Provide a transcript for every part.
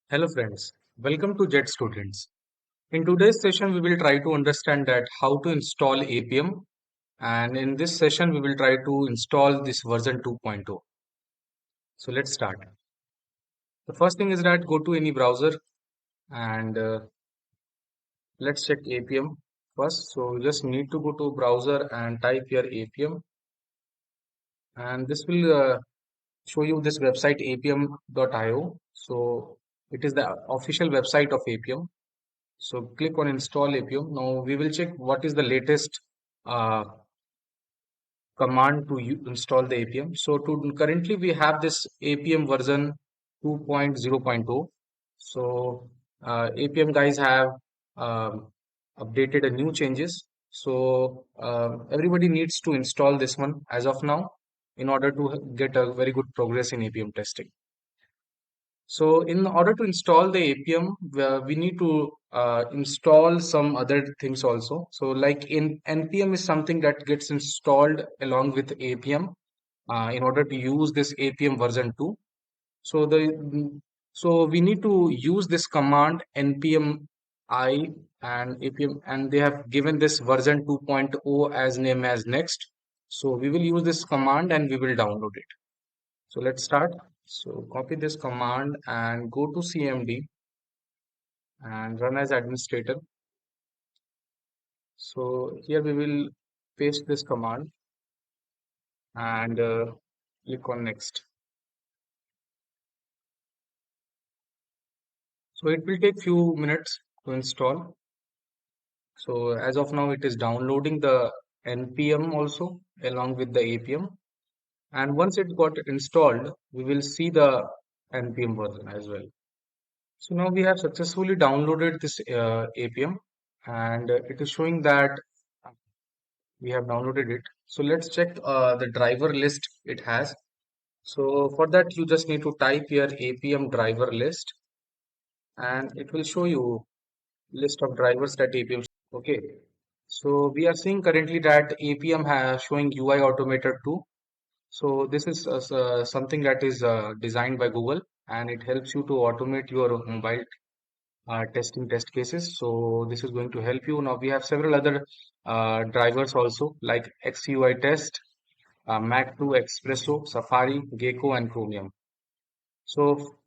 Hello friends, welcome to Jet Students. In today's session, we will try to understand that how to install Appium, and in this session, we will try to install this version 2.0. So let's start. The first thing is that go to any browser and let's check Appium first. So you just need to go to browser and type here Appium, and this will show you this website appium.io. So it is the official website of Appium. So click on install Appium. Now we will check what is the latest uh, command to install the Appium. So currently we have this Appium version 2.0.0. So Appium guys have updated a new changes. So everybody needs to install this one as of now in order to get a very good progress in Appium testing. So in order to install the Appium, we need to install some other things also. So like in NPM is something that gets installed along with Appium in order to use this Appium version 2. So so we need to use this command npm I and Appium, and they have given this version 2.0 as name as next. So we will use this command and we will download it. So let's start. So copy this command and go to CMD and run as administrator. So here we will paste this command and click on next. So it will take few minutes to install. So as of now, it is downloading the npm also along with the Appium. And once it got installed, we will see the npm version as well. So now we have successfully downloaded this Appium, and it is showing that we have downloaded it. So let's check the driver list it has. So for that, you just need to type here Appium Driver List, and it will show you list of drivers that Appium. Okay. So we are seeing currently that Appium has showing UI Automator 2. So this is something that is designed by Google, and it helps you to automate your mobile testing test cases. So this is going to help you. Now we have several other drivers also like XUI test, Mac 2, Espresso, Safari, Gecko, and Chromium. So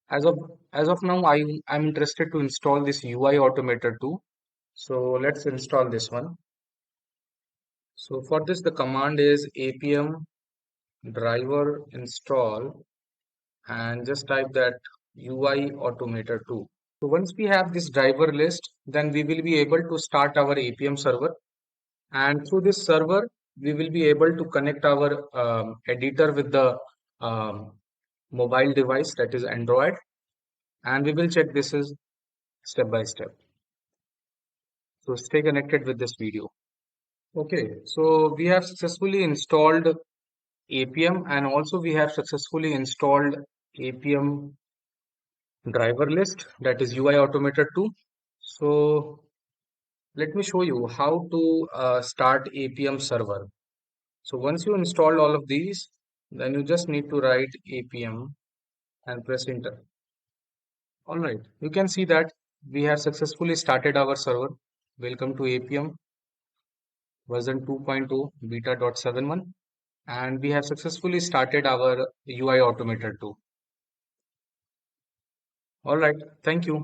as of now, I'm interested to install this UI Automator 2. So let's install this one. So for this, the command is Appium driver install and just type that UI Automator 2. So once we have this driver list, then we will be able to start our Appium server. And through this server, we will be able to connect our editor with the um, mobile device, that is Android. And we will check this is step by step. So stay connected with this video. Okay, so we have successfully installed Appium, and also we have successfully installed Appium driver list, that is UI Automator 2. So let me show you how to start Appium server. So once you installed all of these, then you just need to write Appium and press enter. All right, you can see that we have successfully started our server. Welcome to Appium version 2.0 beta.71, and we have successfully started our UI Automator 2. All right, thank you.